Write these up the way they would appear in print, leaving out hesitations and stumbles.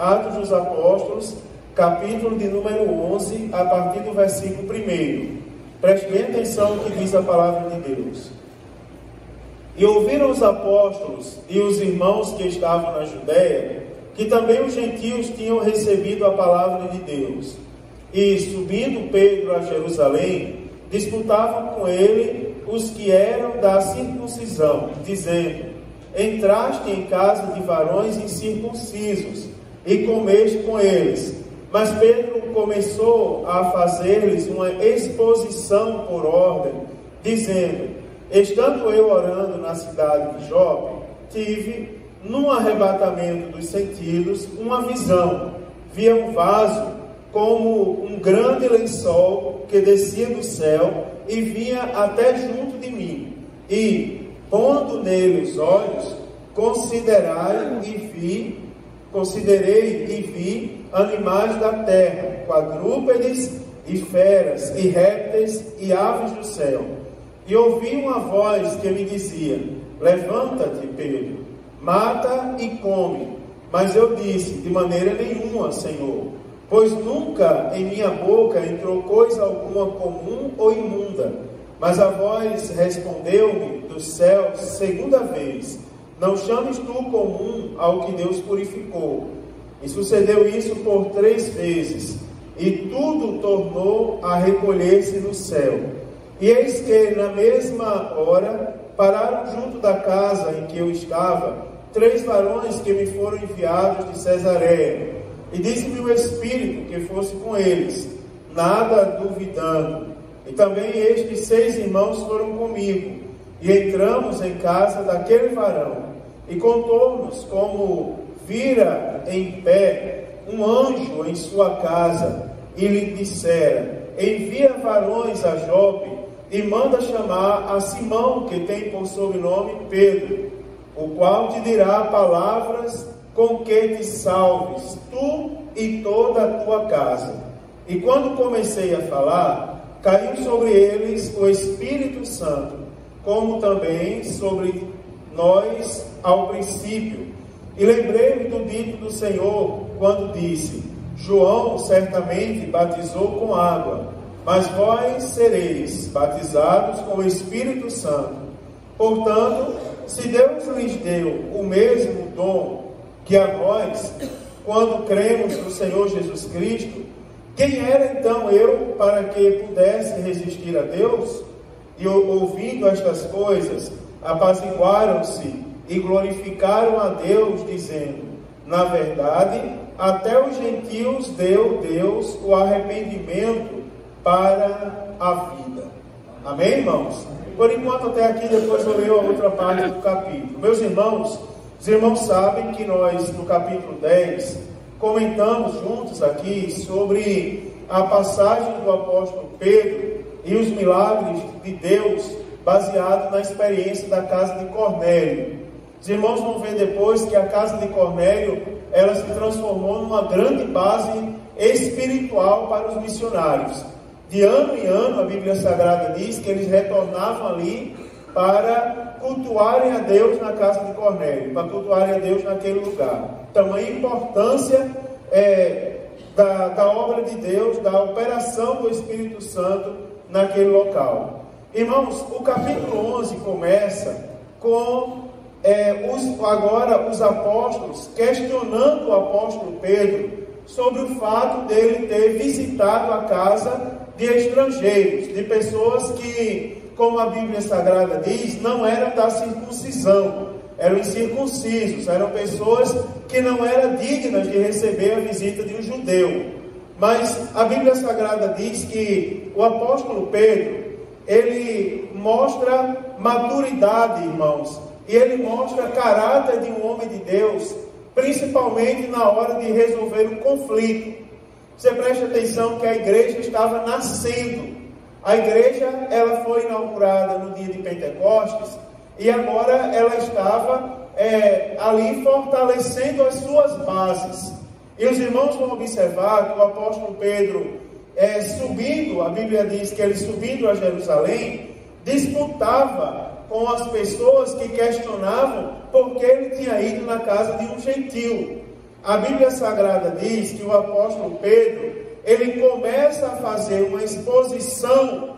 Atos dos Apóstolos, capítulo de número 11, a partir do versículo 1. Preste bem atenção no que diz a palavra de Deus. E ouviram os apóstolos e os irmãos que estavam na Judéia, que também os gentios tinham recebido a palavra de Deus. E, subindo Pedro a Jerusalém, disputavam com ele os que eram da circuncisão, dizendo: entraste em casa de varões incircuncisos, e comeste com eles. Mas Pedro começou a fazer-lhes uma exposição por ordem, dizendo: estando eu orando na cidade de Jope, tive, num arrebatamento dos sentidos, uma visão. Via um vaso como um grande lençol que descia do céu e vinha até junto de mim. E, pondo nele os olhos, considerei e vi animais da terra, quadrúpedes e feras, e répteis e aves do céu. E ouvi uma voz que me dizia: levanta-te, Pedro, mata e come. Mas eu disse: de maneira nenhuma, Senhor, pois nunca em minha boca entrou coisa alguma comum ou imunda. Mas a voz respondeu-me do céu segunda vez: não chames tu comum ao que Deus purificou. E sucedeu isso por 3 vezes, e tudo tornou a recolher-se no céu. E eis que, na mesma hora, pararam junto da casa em que eu estava 3 varões que me foram enviados de Cesareia. E disse-me o Espírito que fosse com eles, nada duvidando. E também estes 6 irmãos foram comigo. E entramos em casa daquele varão. E contou-nos como vira em pé um anjo em sua casa. E lhe dissera: envia varões a Jope e manda chamar a Simão, que tem por sobrenome Pedro, o qual te dirá palavras com que te salves, tu e toda a tua casa. E quando comecei a falar, caiu sobre eles o Espírito Santo, como também sobre nós ao princípio. E lembrei-me do dito do Senhor, quando disse: João certamente batizou com água, mas vós sereis batizados com o Espírito Santo. Portanto, se Deus lhes deu o mesmo dom que a nós, quando cremos no Senhor Jesus Cristo, quem era então eu para que pudesse resistir a Deus? E ouvindo estas coisas, apaziguaram-se e glorificaram a Deus, dizendo: na verdade, até os gentios deu Deus o arrependimento para a vida. Amém, irmãos? Por enquanto até aqui, depois eu leio a outra parte do capítulo. Meus irmãos, os irmãos sabem que nós, no capítulo 10, comentamos juntos aqui sobre a passagem do apóstolo Pedro e os milagres de Deus, baseado na experiência da casa de Cornélio. Os irmãos vão ver depois que a casa de Cornélio, ela se transformou numa grande base espiritual para os missionários. De ano em ano, a Bíblia Sagrada diz que eles retornavam ali para cultuarem a Deus na casa de Cornélio, para cultuarem a Deus naquele lugar. Tamanha importância da obra de Deus, da operação do Espírito Santo naquele local. Irmãos, o capítulo 11 começa com agora os apóstolos questionando o apóstolo Pedro sobre o fato dele ter visitado a casa de estrangeiros, de pessoas que, como a Bíblia Sagrada diz, não eram da circuncisão, eram incircuncisos, eram pessoas que não eram dignas de receber a visita de um judeu. Mas a Bíblia Sagrada diz que o apóstolo Pedro, ele mostra maturidade, irmãos, e ele mostra caráter de um homem de Deus, principalmente na hora de resolver um conflito. Você preste atenção que a igreja estava nascendo. A igreja, ela foi inaugurada no dia de Pentecostes, e agora ela estava ali fortalecendo as suas bases. E os irmãos vão observar que o apóstolo Pedro, subindo, a Bíblia diz que ele subindo a Jerusalém, disputava com as pessoas que questionavam porque ele tinha ido na casa de um gentio. A Bíblia Sagrada diz que o apóstolo Pedro, ele começa a fazer uma exposição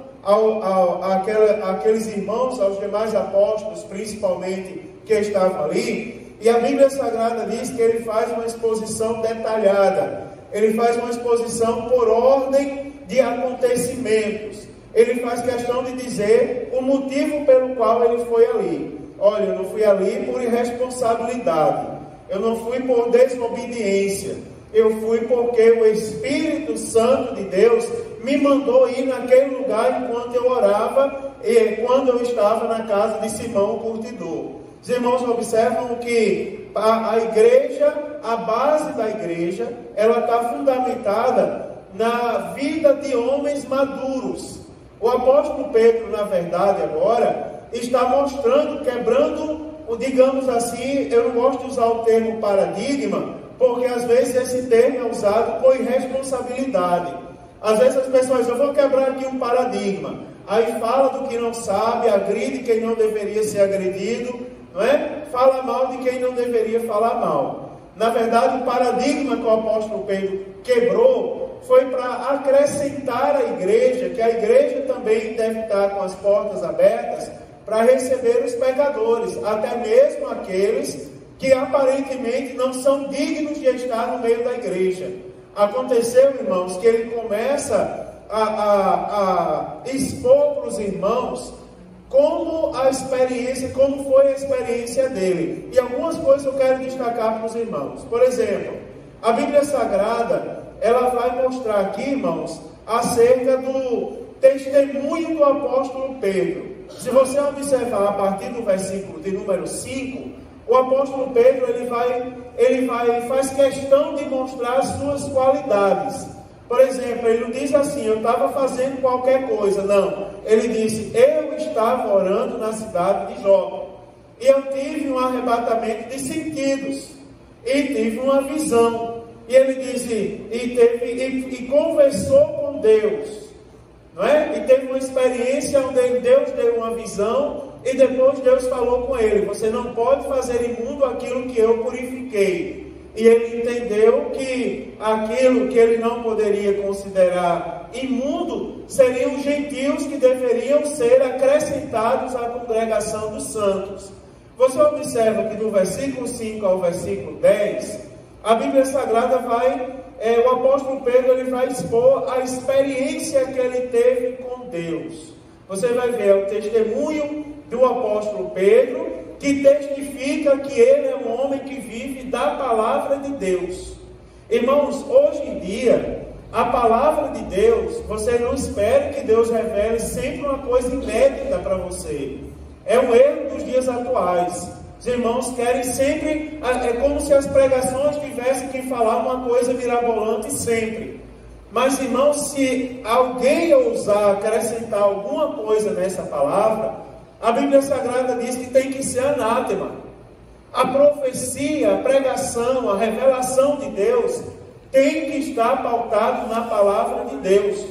àqueles irmãos, aos demais apóstolos, principalmente, que estavam ali. E a Bíblia Sagrada diz que ele faz uma exposição detalhada. Ele faz uma exposição por ordem de acontecimentos. Ele faz questão de dizer o motivo pelo qual ele foi ali. Olha, eu não fui ali por irresponsabilidade. Eu não fui por desobediência. Eu fui porque o Espírito Santo de Deus me mandou ir naquele lugar enquanto eu orava e quando eu estava na casa de Simão o curtidor. Os irmãos observam que a igreja, a base da igreja, ela está fundamentada na vida de homens maduros. O apóstolo Pedro, na verdade, agora, está mostrando, quebrando, digamos assim, eu não gosto de usar o termo paradigma, porque às vezes esse termo é usado por irresponsabilidade. Às vezes as pessoas dizem, eu vou quebrar aqui um paradigma. Aí fala do que não sabe, agride quem não deveria ser agredido, não é? Fala mal de quem não deveria falar mal. Na verdade, o paradigma que o apóstolo Pedro quebrou foi para acrescentar à igreja, que a igreja também deve estar com as portas abertas para receber os pecadores, até mesmo aqueles que aparentemente não são dignos de estar no meio da igreja. Aconteceu, irmãos, que ele começa a expor para os irmãos como a experiência, como foi a experiência dele. E algumas coisas eu quero destacar para os irmãos. Por exemplo, a Bíblia Sagrada, ela vai mostrar aqui, irmãos, acerca do testemunho do apóstolo Pedro. Se você observar a partir do versículo de número 5, o apóstolo Pedro, ele faz questão de mostrar as suas qualidades. Por exemplo, ele não diz assim, eu estava fazendo qualquer coisa. Não, ele disse, eu estava orando na cidade de Jope. E eu tive um arrebatamento de sentidos. E tive uma visão. E ele disse, e conversou com Deus. Não é? E teve uma experiência onde Deus deu uma visão e depois Deus falou com ele, você não pode fazer imundo aquilo que eu purifiquei. E ele entendeu que aquilo que ele não poderia considerar imundo seriam os gentios que deveriam ser acrescentados à congregação dos santos. Você observa que do versículo 5 ao versículo 10, a Bíblia Sagrada o apóstolo Pedro ele vai expor a experiência que ele teve com Deus. Você vai ver o testemunho do apóstolo Pedro, que testifica que ele é um homem que vive da palavra de Deus. Irmãos, hoje em dia, a palavra de Deus, você não espere que Deus revele sempre uma coisa inédita para você. É um erro dos dias atuais. Os irmãos querem sempre, é como se as pregações tivessem que falar uma coisa mirabolante sempre. Mas, irmãos, se alguém ousar acrescentar alguma coisa nessa palavra, a Bíblia Sagrada diz que tem que ser anátema. A profecia, a pregação, a revelação de Deus tem que estar pautado na palavra de Deus.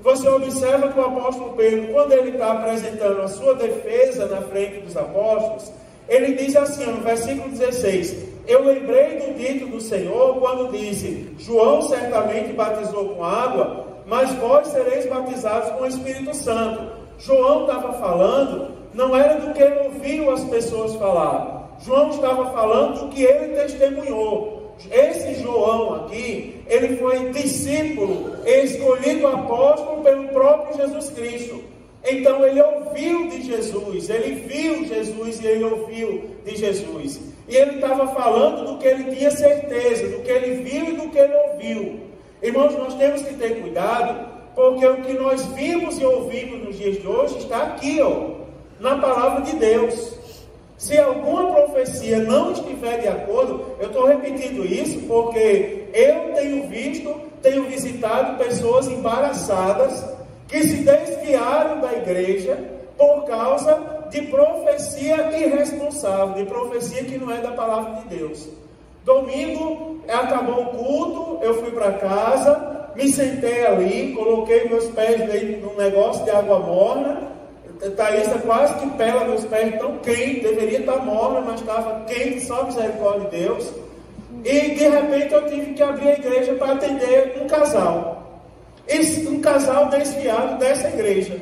Você observa que o apóstolo Pedro, quando ele está apresentando a sua defesa na frente dos apóstolos, ele diz assim, no versículo 16, eu lembrei do dito do Senhor quando disse, João certamente batizou com água, mas vós sereis batizados com o Espírito Santo. João estava falando, não era do que ele ouviu as pessoas falar. João estava falando do que ele testemunhou. Esse João aqui, ele foi discípulo, escolhido apóstolo pelo próprio Jesus Cristo. Então ele ouviu de Jesus, ele viu Jesus e ele ouviu de Jesus. E ele estava falando do que ele tinha certeza, do que ele viu e do que ele ouviu. Irmãos, nós temos que ter cuidado, porque o que nós vimos e ouvimos nos dias de hoje está aqui, na palavra de Deus. Se alguma profecia não estiver de acordo, eu estou repetindo isso porque eu tenho visitado pessoas embaraçadas que se desviaram da igreja por causa de profecia irresponsável, de profecia que não é da palavra de Deus. Domingo, acabou o culto, eu fui para casa, me sentei ali, coloquei meus pés dentro de um negócio de água morna. Thaísa quase que pela meus pés tão quente, deveria estar morna, mas estava quente, só a misericórdia de Deus. E de repente eu tive que abrir a igreja para atender um casal. Um casal desviado dessa igreja.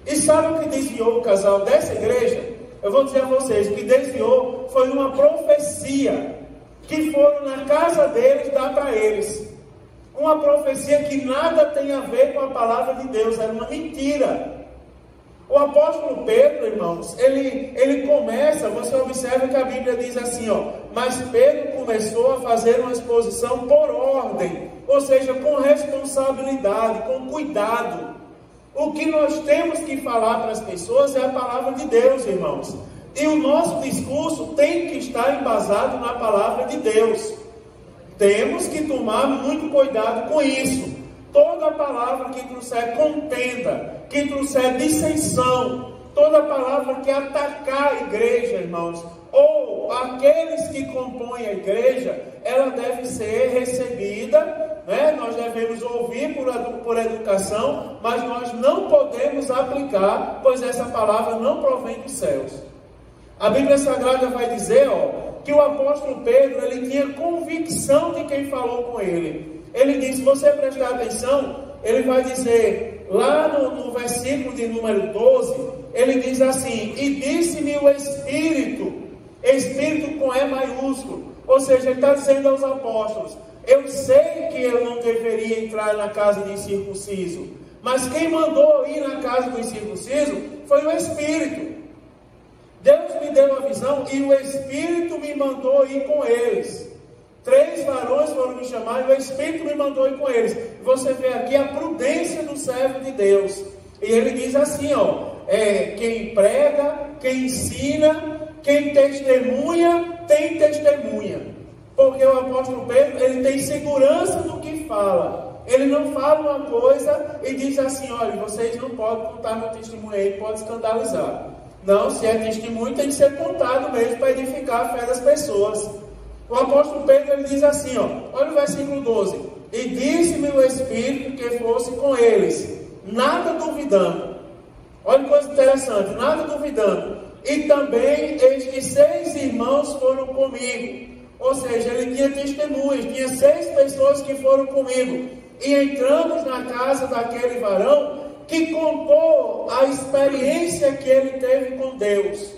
E sabe o que desviou o casal dessa igreja? Eu vou dizer a vocês, o que desviou foi uma profecia que foram na casa deles dar para eles. Uma profecia que nada tem a ver com a palavra de Deus, era uma mentira. O apóstolo Pedro, irmãos, ele começa, você observa que a Bíblia diz assim, mas Pedro começou a fazer uma exposição por ordem, ou seja, com responsabilidade, com cuidado. O que nós temos que falar para as pessoas é a palavra de Deus, irmãos. E o nosso discurso tem que estar embasado na palavra de Deus. Temos que tomar muito cuidado com isso. Toda palavra que trouxer contenda, que trouxer dissensão, toda palavra que atacar a igreja, irmãos, ou aqueles que compõem a igreja, ela deve ser recebida, né? Nós devemos ouvir por educação, mas nós não podemos aplicar, pois essa palavra não provém dos céus. A Bíblia Sagrada vai dizer, que o apóstolo Pedro, ele tinha convicção de quem falou com ele. Ele diz, se você prestar atenção, ele vai dizer, lá no versículo de número 12, ele diz assim, e disse-me o Espírito com E maiúsculo, ou seja, ele está dizendo aos apóstolos, eu sei que eu não deveria entrar na casa de incircunciso, mas quem mandou ir na casa do incircunciso foi o Espírito. Deus me deu a visão e o Espírito me mandou ir com eles. 3 varões foram me chamar e o Espírito me mandou ir com eles. Você vê aqui a prudência do servo de Deus. E ele diz assim, quem prega, quem ensina, quem testemunha, tem testemunha. Porque o apóstolo Pedro, ele tem segurança do que fala. Ele não fala uma coisa e diz assim, olha, vocês não podem contar meu testemunho aí, pode escandalizar. Não, se é testemunho, tem que ser contado mesmo para edificar a fé das pessoas. O apóstolo Pedro, ele diz assim, olha o versículo 12. E disse-me o Espírito que fosse com eles, nada duvidando. Olha que coisa interessante, nada duvidando. E também estes 6 irmãos foram comigo. Ou seja, ele tinha testemunhas, tinha 6 pessoas que foram comigo. E entramos na casa daquele varão que contou a experiência que ele teve com Deus.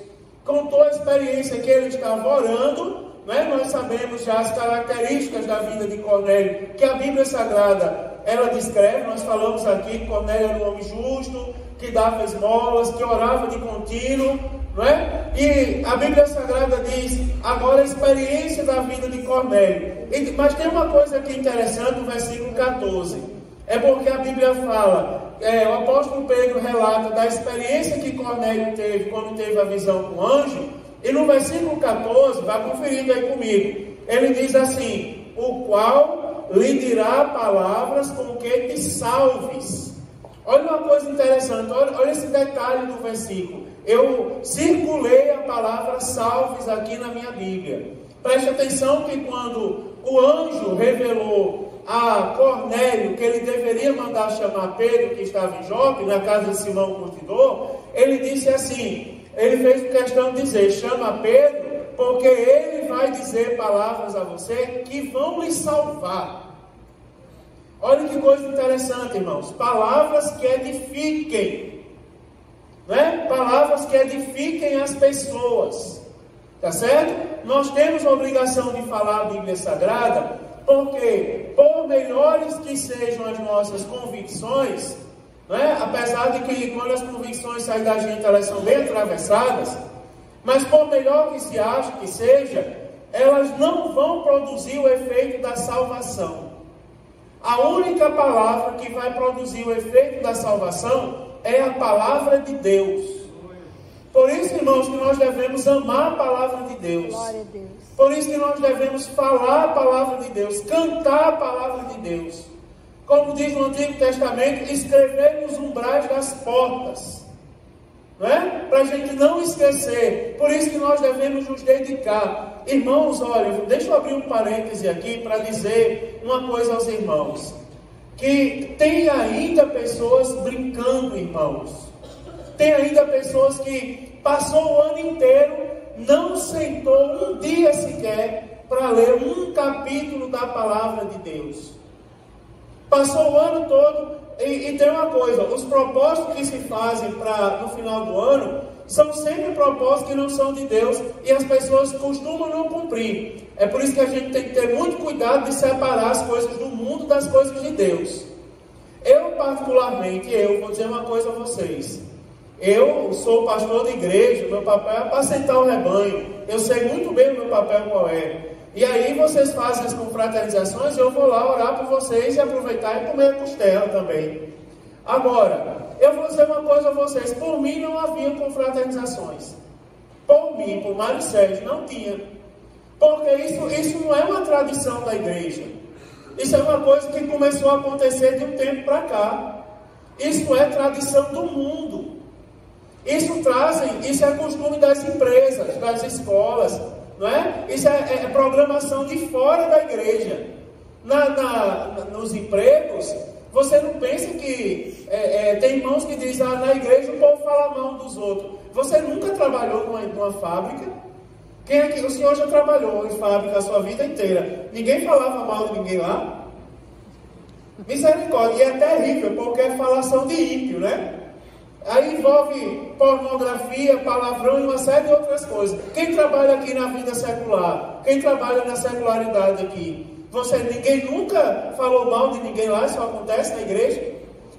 Contou a experiência que ele estava orando. Nós sabemos já as características da vida de Cornélio, que a Bíblia Sagrada, ela descreve. Nós falamos aqui que Cornélio era um homem justo, que dava esmolas, que orava de contínuo, não é? E a Bíblia Sagrada diz, agora a experiência da vida de Cornélio. Mas tem uma coisa aqui interessante no versículo 14, é porque a Bíblia fala, o apóstolo Pedro relata da experiência que Cornélio teve quando teve a visão com o anjo. E no versículo 14, vai conferindo aí comigo, ele diz assim, o qual lhe dirá palavras com que te salves. Olha uma coisa interessante, olha esse detalhe do versículo. Eu circulei a palavra salves aqui na minha Bíblia. Preste atenção que quando o anjo revelou a Cornélio que ele deveria mandar chamar Pedro, que estava em Jope, na casa de Simão o Curtidor, ele disse assim, ele fez questão de dizer, chama Pedro, porque ele vai dizer palavras a você que vão lhe salvar. Olha que coisa interessante, irmãos. Palavras que edifiquem. Né? Palavras que edifiquem as pessoas. Tá certo? Nós temos a obrigação de falar a Bíblia Sagrada, porque por melhores que sejam as nossas convicções, né? Apesar de que quando as convicções saem da gente, elas são bem atravessadas, mas por melhor que se ache que seja, elas não vão produzir o efeito da salvação. A única palavra que vai produzir o efeito da salvação é a palavra de Deus. Por isso, irmãos, que nós devemos amar a palavra de Deus. Glória a Deus. Por isso que nós devemos falar a palavra de Deus, cantar a palavra de Deus. Como diz no Antigo Testamento, escrever nos umbrais das portas. Não é? Para a gente não esquecer. Por isso que nós devemos nos dedicar. Irmãos, olha, deixa eu abrir um parêntese aqui para dizer uma coisa aos irmãos. Que tem ainda pessoas brincando, irmãos. Tem ainda pessoas que passou o ano inteiro, não sentou um dia sequer para ler um capítulo da palavra de Deus. Passou o ano todo, e tem uma coisa, os propósitos que se fazem no final do ano, são sempre propósitos que não são de Deus, e as pessoas costumam não cumprir. É por isso que a gente tem que ter muito cuidado de separar as coisas do mundo das coisas de Deus. Eu particularmente, vou dizer uma coisa a vocês. Eu sou pastor de igreja, meu papel é apacentar o rebanho. Eu sei muito bem o meu papel qual é. E aí vocês fazem as confraternizações, eu vou lá orar por vocês e aproveitar e comer costela também. Agora, eu vou dizer uma coisa a vocês. Por mim não havia confraternizações. Por mim, por Mário Sérgio, não tinha. Porque isso não é uma tradição da igreja. Isso é uma coisa que começou a acontecer de um tempo para cá. Isso é tradição do mundo. Isso é costume das empresas, das escolas, não é? Isso é programação de fora da igreja. Nos empregos, você não pensa que tem irmãos que dizem, na igreja o povo fala mal dos outros. Você nunca trabalhou numa fábrica? Quem aqui, o senhor já trabalhou em fábrica a sua vida inteira? Ninguém falava mal de ninguém lá? Misericórdia, e é terrível, porque é falação de ímpio, né? Aí envolve pornografia, palavrão e uma série de outras coisas. Quem trabalha aqui na vida secular? Quem trabalha na secularidade aqui? Ninguém nunca falou mal de ninguém lá, isso acontece na igreja?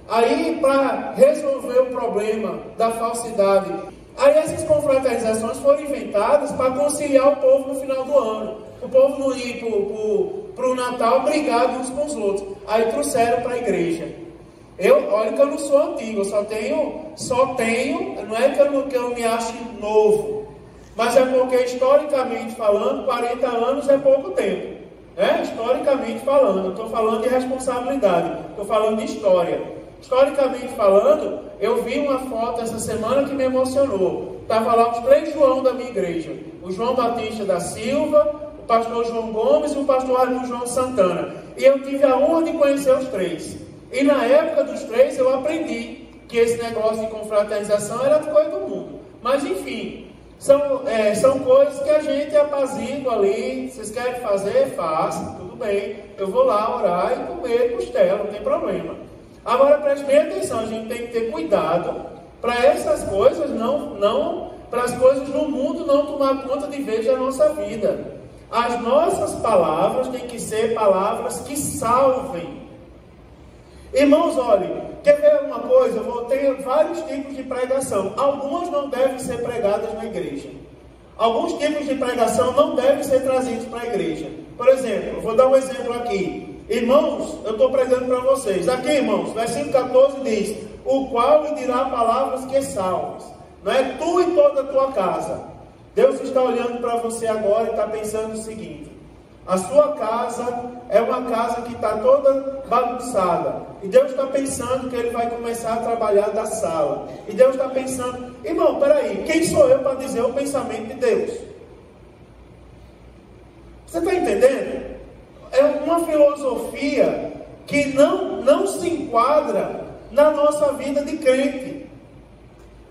Aí, para resolver o problema da falsidade, aí essas confraternizações foram inventadas para conciliar o povo no final do ano. O povo não ir para o Natal brigado uns com os outros. Aí trouxeram para a igreja. Olha que eu não sou antigo, eu só tenho, não é que eu me ache novo, mas é porque historicamente falando, 40 anos é pouco tempo, né? Historicamente falando, eu estou falando de responsabilidade, estou falando de história. Historicamente falando, eu vi uma foto essa semana que me emocionou. Estava lá os 3 João da minha igreja, o João Batista da Silva, o pastor João Gomes e o pastor Arlindo João Santana, e eu tive a honra de conhecer os 3. E na época dos 3 eu aprendi que esse negócio de confraternização era coisa do mundo. Mas enfim, são coisas que a gente apazigua ali. Vocês querem fazer? Façam, tudo bem. Eu vou lá orar e comer costela, não tem problema. Agora preste bem atenção, a gente tem que ter cuidado para essas coisas para as coisas do mundo não tomar conta de vez da nossa vida. As nossas palavras têm que ser palavras que salvem. Irmãos, olhem, quer ver uma coisa? Eu tenho vários tipos de pregação. Algumas não devem ser pregadas na igreja. Alguns tipos de pregação não devem ser trazidos para a igreja. Por exemplo, vou dar um exemplo aqui. Irmãos, eu estou pregando para vocês. Aqui, irmãos, versículo 14 diz: o qual lhe dirá palavras que salvas. Não é tu e toda a tua casa. Deus está olhando para você agora e está pensando o seguinte: a sua casa é uma casa que está toda bagunçada. E Deus está pensando que Ele vai começar a trabalhar da sala. E Deus está pensando, irmão, peraí, quem sou eu para dizer o pensamento de Deus? Você está entendendo? É uma filosofia que não se enquadra na nossa vida de crente.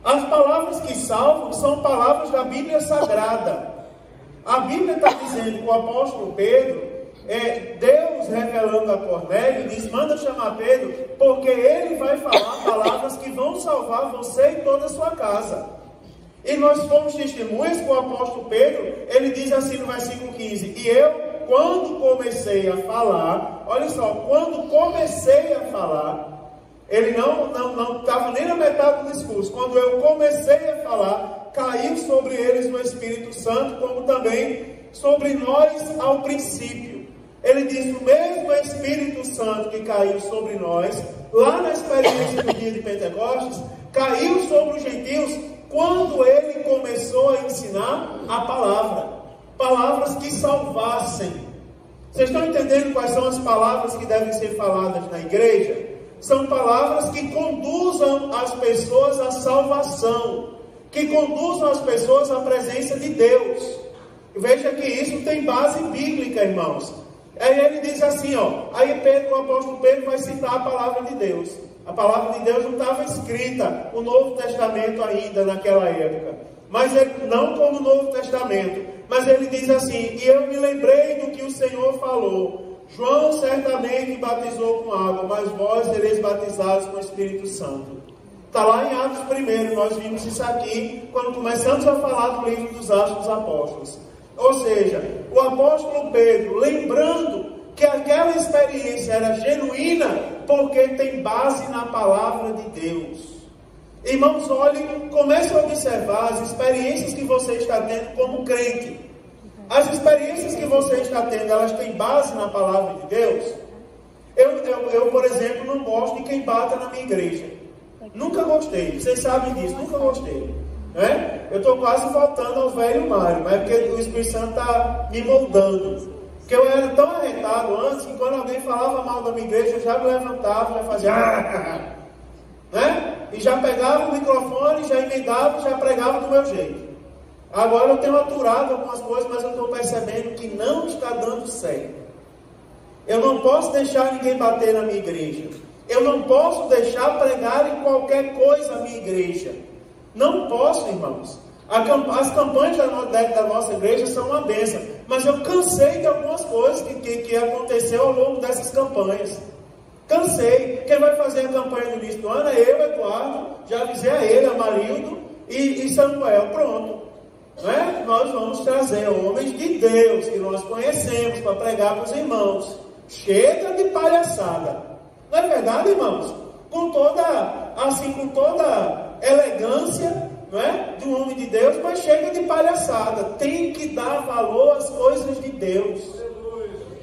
As palavras que salvam são palavras da Bíblia Sagrada. A Bíblia está dizendo que o apóstolo Pedro, Deus revelando a Cornélio, diz: manda chamar Pedro, porque ele vai falar palavras que vão salvar você e toda a sua casa. E nós fomos testemunhas com o apóstolo Pedro. Ele diz assim no versículo 15: e eu, quando comecei a falar, olha só, quando comecei a falar, ele não estava nem na metade do discurso. Quando eu comecei a falar, caiu sobre eles o Espírito Santo, como também sobre nós ao princípio. Ele diz: o mesmo Espírito Santo que caiu sobre nós, lá na experiência do dia de Pentecostes, caiu sobre os gentios, quando ele começou a ensinar a palavra. Palavras que salvassem. Vocês estão entendendo quais são as palavras que devem ser faladas na igreja? São palavras que conduzam as pessoas à salvação, que conduzam as pessoas à presença de Deus. Veja que isso tem base bíblica, irmãos. Aí ele diz assim, aí o apóstolo Pedro vai citar a palavra de Deus. A palavra de Deus não estava escrita, o Novo Testamento ainda naquela época. Mas não como o Novo Testamento, Mas ele diz assim: e eu me lembrei do que o Senhor falou. João certamente batizou com água, mas vós sereis batizados com o Espírito Santo. Está lá em Atos 1, nós vimos isso aqui, quando começamos a falar do livro dos Atos dos Apóstolos. Ou seja, o apóstolo Pedro, lembrando que aquela experiência era genuína, porque tem base na palavra de Deus. Irmãos, olhem, comece a observar as experiências que você está tendo como crente. As experiências que você está tendo, elas têm base na palavra de Deus? Eu, por exemplo, não gosto de quem bata na minha igreja. Nunca gostei, vocês sabem disso, nunca gostei. Né? Eu estou quase voltando ao velho Mário, mas é porque o Espírito Santo está me moldando. Porque eu era tão arretado antes, que quando alguém falava mal da minha igreja, eu já me levantava, já fazia... né? E já pegava o microfone, já emendava, já pregava do meu jeito. Agora eu tenho aturado algumas coisas, mas eu estou percebendo que não está dando certo. Eu não posso deixar ninguém bater na minha igreja. Eu não posso deixar pregar em qualquer coisa a minha igreja. Não posso, irmãos. As campanhas da nossa igreja são uma bênção. Mas eu cansei de algumas coisas que aconteceu ao longo dessas campanhas. Cansei. Quem vai fazer a campanha no início do ano é eu, Eduardo. Já avisei a ele, a Marildo e Samuel. Pronto. Né? Nós vamos trazer homens de Deus que nós conhecemos para pregar para os irmãos. Chega de palhaçada. Não é verdade, irmãos? Com toda elegância, não é? De um homem de Deus, mas chega de palhaçada. Tem que dar valor às coisas de Deus.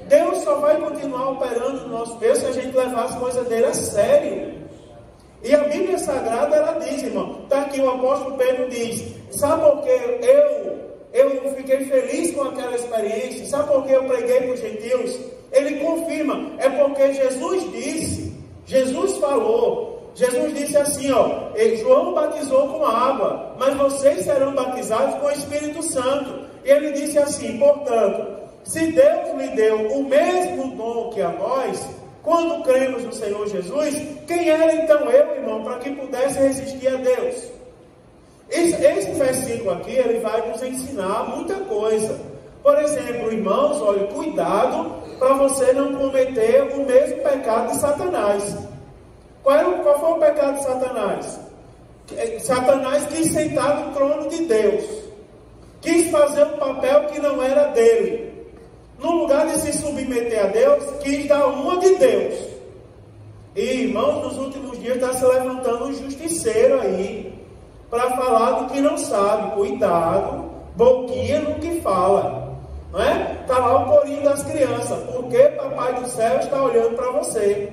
Deus só vai continuar operando no nosso meio se a gente levar as coisas dele a sério. E a Bíblia Sagrada, ela diz, irmão, está aqui o apóstolo Pedro diz, sabe por que eu fiquei feliz com aquela experiência? Sabe por que eu preguei para os gentios? Ele confirma, é porque Jesus disse, Jesus falou, Jesus disse assim, ó, João batizou com água, mas vocês serão batizados com o Espírito Santo. E ele disse assim, portanto, se Deus lhe deu o mesmo dom que a nós, quando cremos no Senhor Jesus, quem era então eu, irmão, para que pudesse resistir a Deus? Esse versículo aqui, ele vai nos ensinar muita coisa. Por exemplo, irmãos, olha, cuidado para você não cometer o mesmo pecado de Satanás. Qual foi o pecado de Satanás? Satanás quis sentar no trono de Deus. Quis fazer um papel que não era dele. No lugar de se submeter a Deus, quis dar uma de Deus. E, irmãos, nos últimos dias está se levantando um justiceiro aí, para falar do que não sabe. Cuidado, boquinha no que fala. Não é? Está lá o corinho das crianças. Porque Papai do Céu está olhando para você.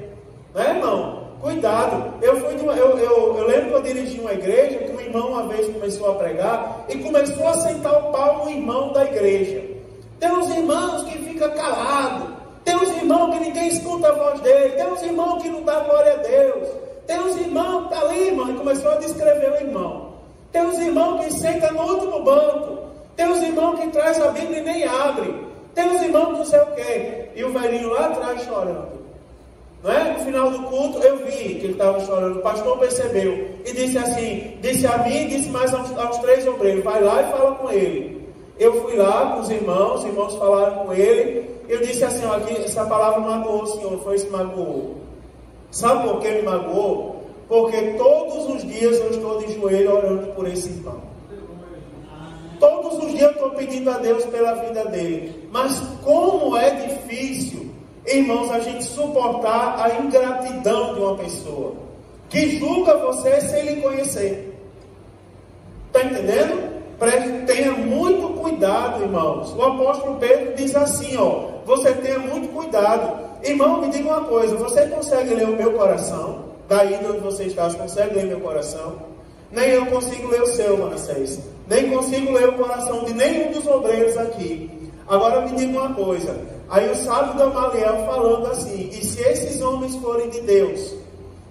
Não é, irmão? Cuidado. Eu lembro que eu dirigi uma igreja, que um irmão uma vez começou a pregar, e começou a sentar o pau no irmão da igreja. Tem uns irmãos que ficam calados. Tem uns irmãos que ninguém escuta a voz dele. Tem uns irmãos que não dá glória a Deus. Tem uns irmãos que está ali, irmão, e começou a descrever o irmão. Tem uns irmãos que sentam no último banco. Tem uns irmãos que traz a Bíblia e nem abre. Tem uns irmãos que não sei o quê. E o velhinho lá atrás chorando. Não é? No final do culto eu vi que ele estava chorando. O pastor percebeu. E disse assim, disse a mim e disse mais aos 3 obreiros. Vai lá e fala com ele. Eu fui lá com os irmãos falaram com ele. Eu disse assim, ó, aqui, essa palavra magoou o senhor, foi isso que magoou. Sabe por que me magoou? Porque todos os dias eu estou de joelho orando por esse irmão. Todos os dias eu estou pedindo a Deus pela vida dele. Mas como é difícil, irmãos, a gente suportar a ingratidão de uma pessoa que julga você sem lhe conhecer. Está entendendo? Tenha muito cuidado, irmãos. O apóstolo Pedro diz assim, ó, você tenha muito cuidado. Irmão, me diga uma coisa, você consegue ler o meu coração? Daí de onde você está, você consegue ler meu coração? Nem eu consigo ler o seu, Manassés. Nem consigo ler o coração de nenhum dos obreiros aqui. Agora me diga uma coisa. Aí o sábio Gamaliel falando assim, e se esses homens forem de Deus,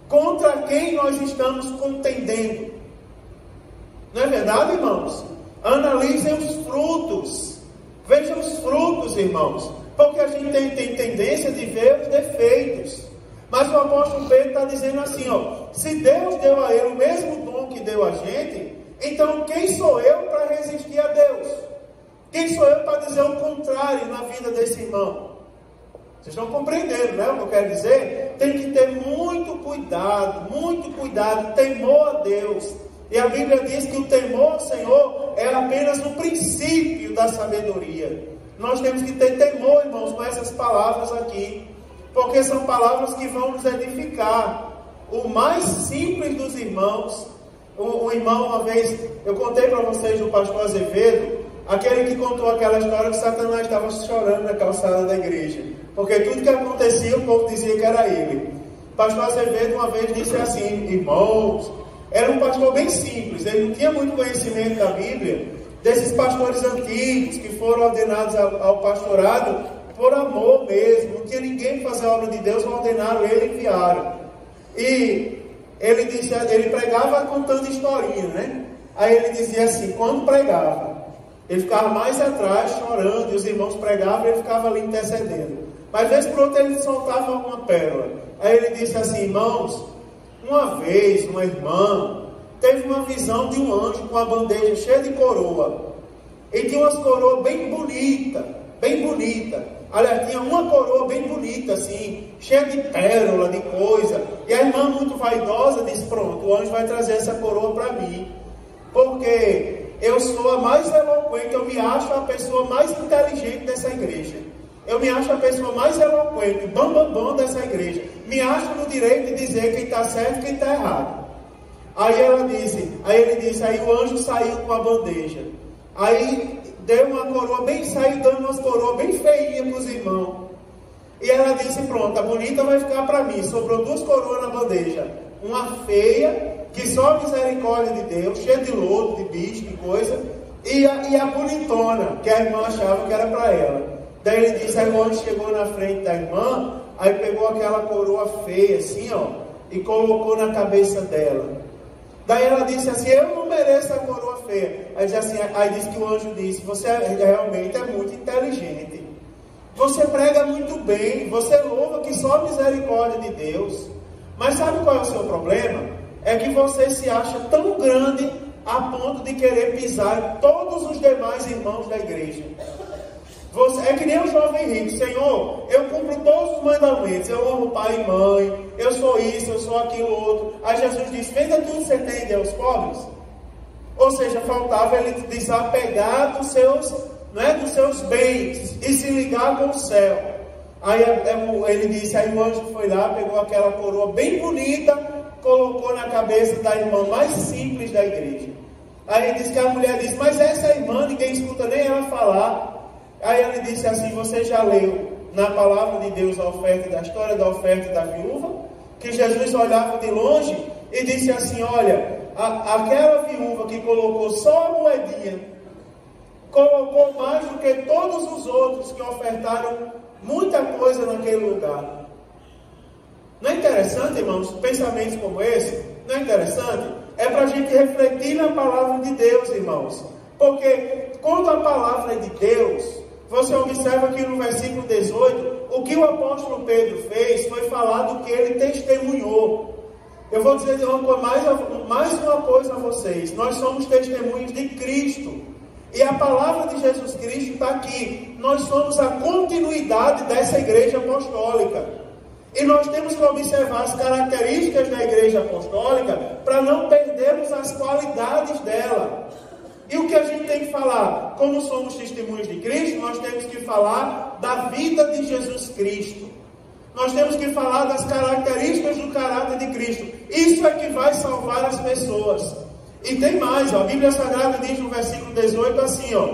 contra quem nós estamos contendendo? Não é verdade, irmãos? Analisem os frutos. Vejam os frutos, irmãos. Porque a gente tem tendência de ver os defeitos. Mas o apóstolo Pedro está dizendo assim, ó, se Deus deu a ele o mesmo dom que deu a gente, então quem sou eu para resistir a Deus? Quem sou eu para dizer o contrário na vida desse irmão? Vocês estão compreendendo, né, o que eu quero dizer? Tem que ter muito cuidado, temor a Deus. E a Bíblia diz que o temor ao Senhor é apenas o princípio da sabedoria. Nós temos que ter temor, irmãos, com essas palavras aqui, porque são palavras que vão nos edificar. O mais simples dos irmãos, o irmão, uma vez, eu contei para vocês do pastor Azevedo, aquele que contou aquela história que Satanás estava chorando na calçada da igreja, porque tudo que acontecia, o povo dizia que era ele. O pastor Azevedo uma vez disse assim: irmãos, era um pastor bem simples, ele não tinha muito conhecimento da Bíblia, desses pastores antigos que foram ordenados ao pastorado por amor mesmo, não tinha ninguém para fazer a obra de Deus, ordenaram ele e enviaram. E ele disse, ele pregava contando historinha, né? Aí ele dizia assim, quando pregava, ele ficava mais atrás chorando, e os irmãos pregavam e ele ficava ali intercedendo. Mas vez por outra ele soltava uma pérola. Aí ele disse assim, irmãos, uma vez uma irmã teve uma visão de um anjo com uma bandeja cheia de coroa. E tinha umas coroas bem bonitas, bem bonita. Aliás, tinha uma coroa bem bonita, assim, cheia de pérola, de coisa. E a irmã, muito vaidosa, disse, pronto, o anjo vai trazer essa coroa para mim. Porque eu sou a mais eloquente, eu me acho a pessoa mais inteligente dessa igreja. Eu me acho a pessoa mais eloquente, bam dessa igreja. Me acho no direito de dizer quem está certo e quem está errado. Aí ele disse, aí o anjo saiu com a bandeja. Aí deu uma coroa bem, saiu dando umas coroas bem feinhas para os irmãos. E ela disse, pronto, a bonita vai ficar para mim. Sobrou 2 coroas na bandeja. Uma feia, que só a misericórdia de Deus, cheia de lodo, de bicho, de coisa. E a bonitona, que a irmã achava que era para ela. Daí ele disse, aí o anjo chegou na frente da irmã, aí pegou aquela coroa feia assim, ó, e colocou na cabeça dela. Daí ela disse assim, eu não mereço a coroa feia. Aí disse que o anjo disse, você realmente é muito inteligente. Você prega muito bem, você louva que só a misericórdia de Deus. Mas sabe qual é o seu problema? É que você se acha tão grande a ponto de querer pisar todos os demais irmãos da igreja. É que nem o jovem rico, Senhor, eu cumpro todos os mandamentos, eu amo pai e mãe, eu sou isso, eu sou aquilo outro. Aí Jesus disse, venda tudo que você tem e dê aos pobres. Ou seja, faltava ele desapegar dos seus bens e se ligar com o céu. Aí ele disse, aí o anjo foi lá, pegou aquela coroa bem bonita, colocou na cabeça da irmã mais simples da igreja. Aí ele disse que a mulher disse, mas essa irmã, ninguém escuta nem ela falar. Aí ele disse assim, você já leu na palavra de Deus a história da oferta da viúva? Que Jesus olhava de longe e disse assim, olha, aquela viúva que colocou só a moedinha, colocou mais do que todos os outros que ofertaram muita coisa naquele lugar. Não é interessante, irmãos, pensamentos como esse? Não é interessante? É para a gente refletir na palavra de Deus, irmãos. Porque quando a palavra é de Deus, você observa que no versículo 18, o que o apóstolo Pedro fez foi falar do que ele testemunhou. Eu vou dizer mais uma coisa a vocês. Nós somos testemunhos de Cristo. E a palavra de Jesus Cristo está aqui. Nós somos a continuidade dessa igreja apostólica. E nós temos que observar as características da igreja apostólica para não perdermos as qualidades dela. E o que a gente tem que falar? Como somos testemunhos de Cristo, nós temos que falar da vida de Jesus Cristo. Nós temos que falar das características do caráter de Cristo. Isso é que vai salvar as pessoas. E tem mais, ó, a Bíblia Sagrada diz no versículo 18 assim, ó,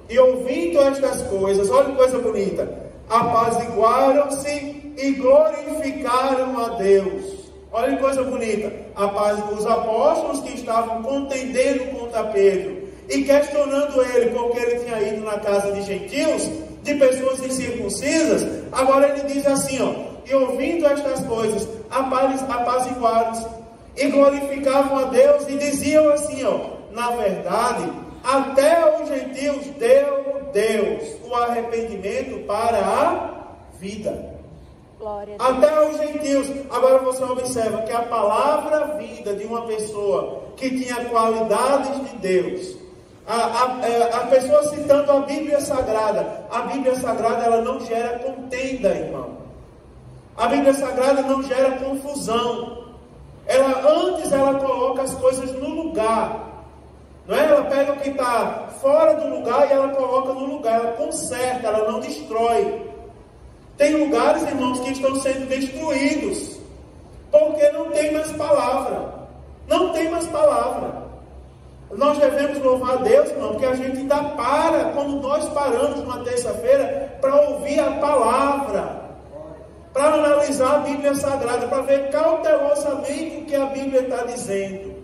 e ouvindo estas coisas, olha que coisa bonita, apaziguaram-se e glorificaram a Deus. Olha que coisa bonita, os apóstolos que estavam contendendo contra Pedro e questionando ele porque ele tinha ido na casa de gentios, de pessoas incircuncisas, agora ele diz assim, ó, e ouvindo estas coisas, apaziguaram-se e glorificavam a Deus e diziam assim, ó, na verdade, até os gentios deu Deus o arrependimento para a vida. Glória a Deus. Até os gentios. Agora você observa que a palavra vida de uma pessoa que tinha qualidades de Deus, A pessoa citando a Bíblia Sagrada. A Bíblia Sagrada, ela não gera contenda, irmão. A Bíblia Sagrada não gera confusão. Antes ela coloca as coisas no lugar. Não é? Ela pega o que está fora do lugar e ela coloca no lugar. Ela conserta, ela não destrói. Tem lugares, irmãos, que estão sendo destruídos porque não tem mais palavra. Não tem mais palavra. Nós devemos louvar a Deus, irmão, porque a gente ainda para, quando nós paramos uma terça-feira, para ouvir a palavra, para analisar a Bíblia Sagrada, para ver cautelosamente o que a Bíblia está dizendo.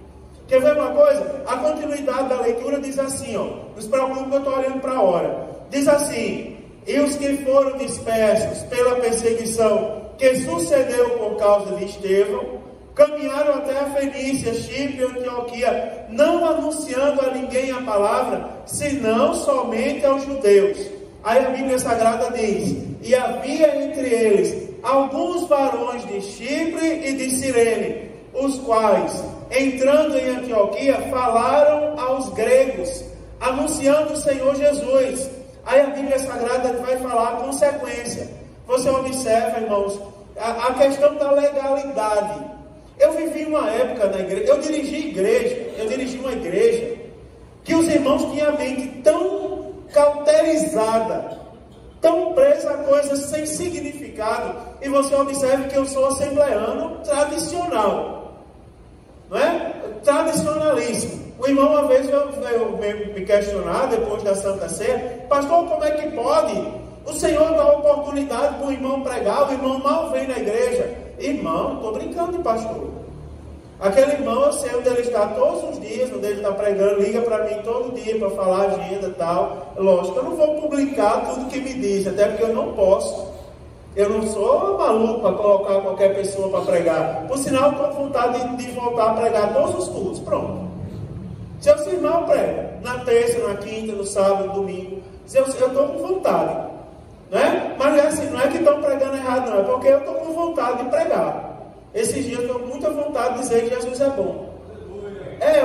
Quer ver uma coisa? A continuidade da leitura diz assim, ó, não se preocupe que eu estou olhando para a hora. Diz assim: e os que foram dispersos pela perseguição que sucedeu por causa de Estevão, caminharam até a Fenícia, Chipre e Antioquia, não anunciando a ninguém a palavra, senão somente aos judeus. Aí a Bíblia Sagrada diz: e havia entre eles alguns varões de Chipre e de Cirene, os quais, entrando em Antioquia, falaram aos gregos, anunciando o Senhor Jesus. Aí a Bíblia Sagrada vai falar a consequência. Você observa, irmãos, a questão da legalidade. Eu vivi uma época na igreja, eu dirigi uma igreja, que os irmãos tinham a mente tão cauterizada, tão presa a coisas sem significado, e você observa que eu sou assembleano tradicional, não é? Tradicionalíssimo. O irmão uma vez veio me questionar, depois da Santa Ceia: pastor, como é que pode? O Senhor dá oportunidade para o irmão pregar, o irmão mal vem na igreja. Irmão, não estou brincando de pastor. Aquele irmão, eu sei onde ele está todos os dias, onde ele está pregando, liga para mim todo dia para falar agenda e tal. Lógico, eu não vou publicar tudo que me diz, até porque eu não posso. Eu não sou maluco para colocar qualquer pessoa para pregar. Por sinal, estou com vontade de voltar a pregar todos os cultos. Pronto. Seus irmãos pregam na terça, na quinta, no sábado, no domingo. Eu estou com vontade. Não é? Mas é assim, não é que estão pregando errado, não. É porque eu estou com vontade de pregar. Esses dias eu estou com muita vontade de dizer que Jesus é bom.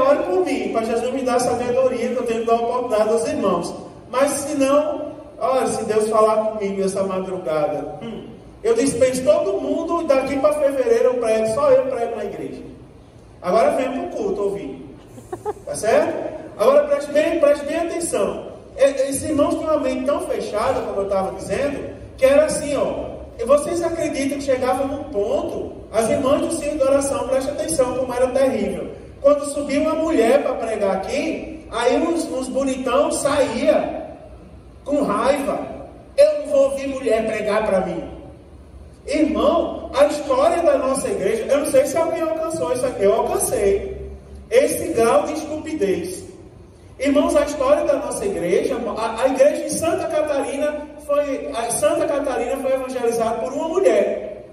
Ore por mim, para Jesus me dar sabedoria, que eu tenho que dar oportunidade aos irmãos. Mas se não, olha, se Deus falar comigo essa madrugada, eu dispenso todo mundo, e daqui para fevereiro eu prego, só eu prego na igreja. Agora vem para o culto ouvir. Tá certo? Agora preste bem atenção. Esses irmãos tinham uma mente tão fechada, como eu estava dizendo, que era assim, ó. E vocês acreditam que chegava num ponto, as irmãs do circo de oração, preste atenção como era terrível. Quando subia uma mulher para pregar aqui, aí uns bonitão saía com raiva. Eu não vou ouvir mulher pregar para mim. Irmão, a história da nossa igreja, eu não sei se alguém alcançou isso aqui, eu alcancei esse grau de estupidez. Irmãos, a história da nossa igreja, a igreja de Santa Catarina foi evangelizada por uma mulher.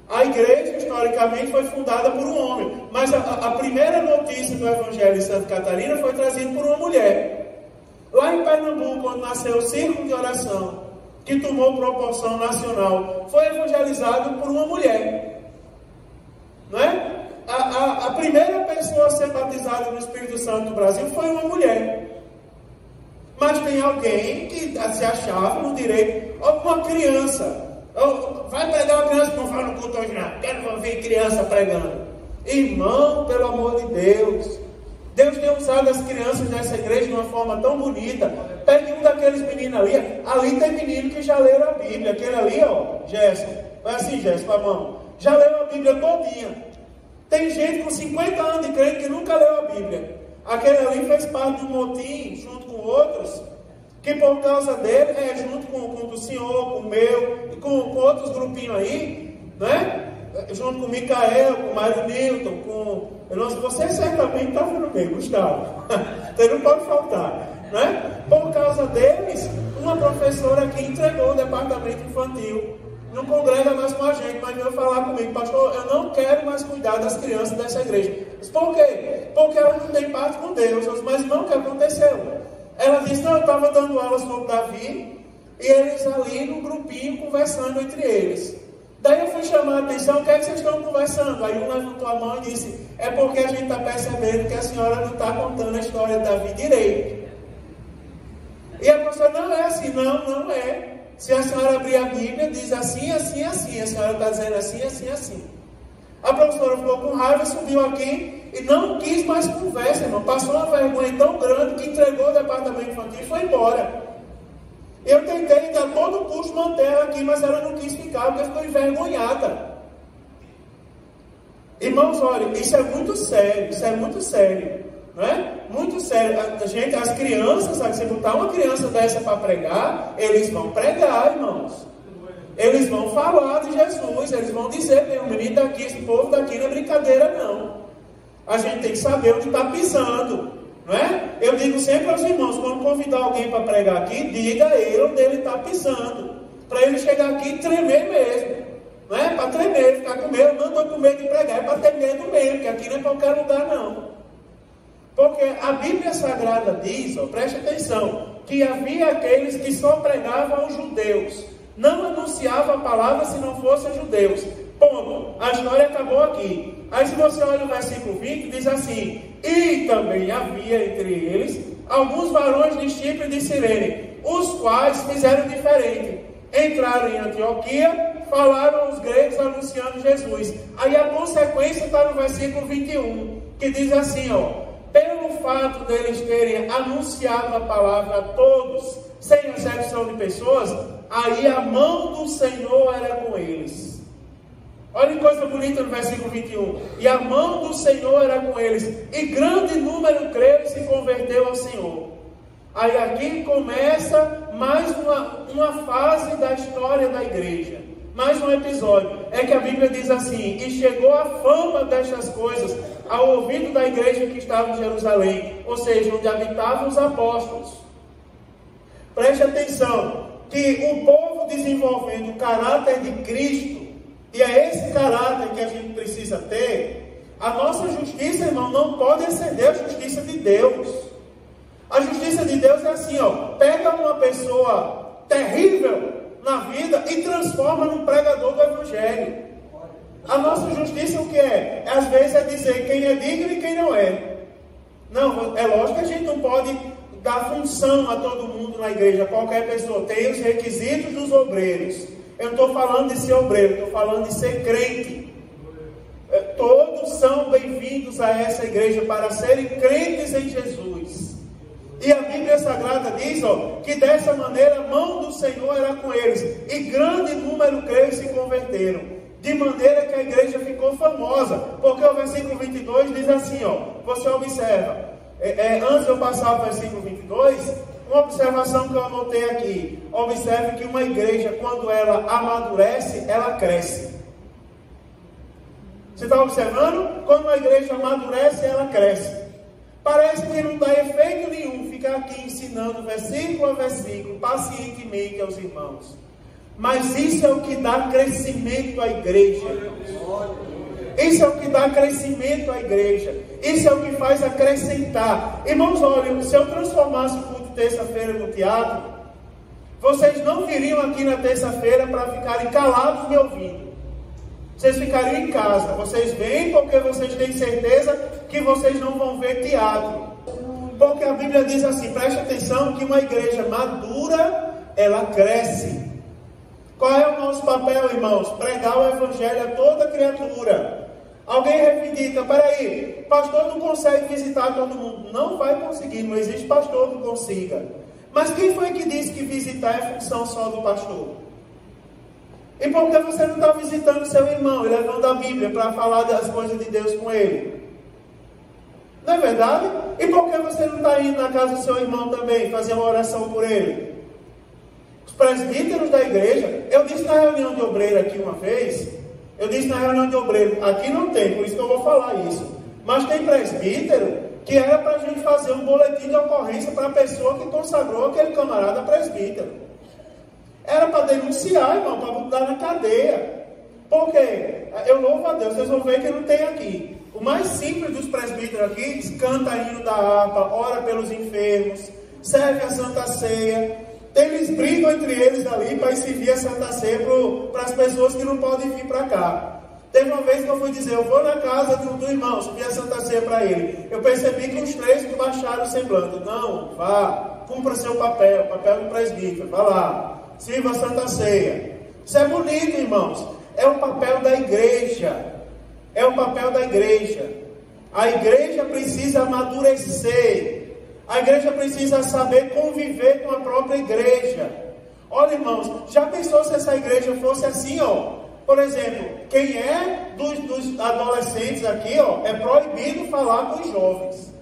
A igreja, historicamente, foi fundada por um homem. Mas a primeira notícia do evangelho de Santa Catarina foi trazida por uma mulher. Lá em Pernambuco, quando nasceu o Círculo de Oração, que tomou proporção nacional, foi evangelizado por uma mulher. Não é? A primeira pessoa a ser batizada no Espírito Santo do Brasil foi uma mulher. Mas tem alguém que se achava no direito, uma criança. Vai pregar uma criança que não fala no culto hoje, não. Quero ouvir criança pregando. Irmão, pelo amor de Deus. Deus tem usado as crianças nessa igreja de uma forma tão bonita. Pegue um daqueles meninos ali. Ali tem menino que já leram a Bíblia. Aquele ali, ó, Gerson. Vai assim, Gerson, com a mão. Já leu a Bíblia todinha. Tem gente com 50 anos de crente que nunca leu a Bíblia. Aquele ali fez parte de um motim, junto com outros, que por causa dele, junto com o do senhor, com o meu, e com outros grupinhos aí, né? Junto com o Micael, com o Mário Newton, com... Você certamente está no meio, Gustavo. Você não pode faltar, né? Por causa deles, uma professora aqui entregou o departamento infantil. Não congrega mais com a gente, mas veio falar comigo: pastor, eu não quero mais cuidar das crianças dessa igreja. Por quê? Porque ela não tem parte com Deus. Mas não, o que aconteceu? Ela disse: não, eu estava dando aula sobre Davi, e eles ali no grupinho conversando entre eles. Daí eu fui chamar a atenção, o que é que vocês estão conversando? Aí um levantou a mão e disse, é porque a gente está percebendo que a senhora não está contando a história de Davi direito. E a professora, não é assim, não é. Se a senhora abrir a Bíblia, diz assim, assim, assim. A senhora está dizendo assim, assim, assim. A professora ficou com raiva, subiu aqui e não quis mais conversa, irmão. Passou uma vergonha tão grande que entregou o departamento infantil e foi embora. Eu tentei a todo custo manter ela aqui, mas ela não quis ficar, porque ficou envergonhada. Irmãos, olha, isso é muito sério, não é? Muito sério. Gente, as crianças, sabe, se botar uma criança dessa para pregar, eles vão pregar, irmãos. Eles vão falar de Jesus, eles vão dizer, meu menino daqui, esse povo daqui não é brincadeira não. A gente tem que saber onde está pisando. Não é? Eu digo sempre aos irmãos, quando convidar alguém para pregar aqui, diga a ele onde ele está pisando. Para ele chegar aqui e tremer mesmo. Não é? Para tremer, ficar com medo. Não estou com medo de pregar, é para ter medo mesmo, porque aqui não é qualquer lugar não. Porque a Bíblia Sagrada diz, ó, preste atenção, que havia aqueles que só pregavam aos judeus. Não anunciavam a palavra se não fossem judeus. Ponto. A história acabou aqui. Aí se você olha o versículo 20, diz assim, e também havia entre eles alguns varões de Chipre e de Cirene, os quais fizeram diferente. Entraram em Antioquia, falaram aos gregos anunciando Jesus. Aí a consequência está no versículo 21, que diz assim, ó, pelo fato deles terem anunciado a palavra a todos, sem exceção de pessoas, aí a mão do Senhor era com eles. Olha que coisa bonita no versículo 21. E a mão do Senhor era com eles, e grande número creu e se converteu ao Senhor. Aí aqui começa mais uma fase da história da igreja. Mais um episódio. É que a Bíblia diz assim, e chegou a fama destas coisas ao ouvido da igreja que estava em Jerusalém, ou seja, onde habitavam os apóstolos. Preste atenção, que o povo desenvolvendo o caráter de Cristo, e é esse caráter que a gente precisa ter, a nossa justiça, irmão, não pode exceder a justiça de Deus. A justiça de Deus é assim, ó, pega uma pessoa terrível na vida e transforma num pregador do Evangelho. A nossa justiça o que é? Às vezes é dizer quem é digno e quem não é. Não, é lógico que a gente não pode dar função a todo mundo na igreja, qualquer pessoa. Tem os requisitos dos obreiros. Eu não estou falando de ser obreiro, estou falando de ser crente. Todos são bem-vindos a essa igreja para serem crentes em Jesus. E a Bíblia Sagrada diz, ó, que dessa maneira a mão do Senhor era com eles, e grande número creu e se converteram, de maneira que a igreja ficou famosa, porque o versículo 22 diz assim, ó, você observa, antes de eu passar o versículo 22, uma observação que eu anotei aqui, observe que uma igreja, quando ela amadurece, ela cresce. Você está observando? Quando uma igreja amadurece, ela cresce. Parece que não dá efeito nenhum ficar aqui ensinando versículo a versículo, pacientemente aos irmãos. Mas isso é o que dá crescimento à igreja, irmãos. Isso é o que dá crescimento à igreja. Isso é o que faz acrescentar. Irmãos, olha, se eu transformasse o culto de terça-feira no teatro, vocês não viriam aqui na terça-feira para ficarem calados me ouvindo. Vocês ficariam em casa. Vocês vêm porque vocês têm certeza que vocês não vão ver teatro. Porque a Bíblia diz assim, preste atenção, que uma igreja madura, ela cresce. Qual é o nosso papel, irmãos? Pregar o Evangelho a toda criatura. Alguém reivindica, peraí, pastor não consegue visitar todo mundo. Não vai conseguir, não existe pastor que consiga. Mas quem foi que disse que visitar é função só do pastor? E por que você não está visitando seu irmão e levando a Bíblia para falar das coisas de Deus com ele? Não é verdade? E por que você não está indo na casa do seu irmão também, fazer uma oração por ele? Os presbíteros da igreja, eu disse na reunião de obreiro aqui uma vez, aqui não tem, por isso que eu vou falar isso, mas tem presbítero que era para a gente fazer um boletim de ocorrência para a pessoa que consagrou aquele camarada presbítero. Era para denunciar, irmão, para botar na cadeia. Porque eu louvo a Deus, vocês vão ver que não tem aqui. O mais simples dos presbíteros aqui, canta hino da harpa, ora pelos enfermos, serve a Santa Ceia, Eles brigam entre eles ali para servir a Santa Ceia para as pessoas que não podem vir para cá. Teve uma vez que eu fui dizer, eu vou na casa do irmão, servir a Santa Ceia para ele. Eu percebi que os três que baixaram o semblante. Não, vá, cumpra seu papel, papel do presbítero, vá lá, sirva a Santa Ceia. Isso é bonito, irmãos. É o papel da igreja. É o papel da igreja. A igreja precisa amadurecer. A igreja precisa saber conviver com a própria igreja. Olha, irmãos, já pensou se essa igreja fosse assim, ó? Por exemplo, quem é dos adolescentes aqui, ó, é proibido falar com os jovens.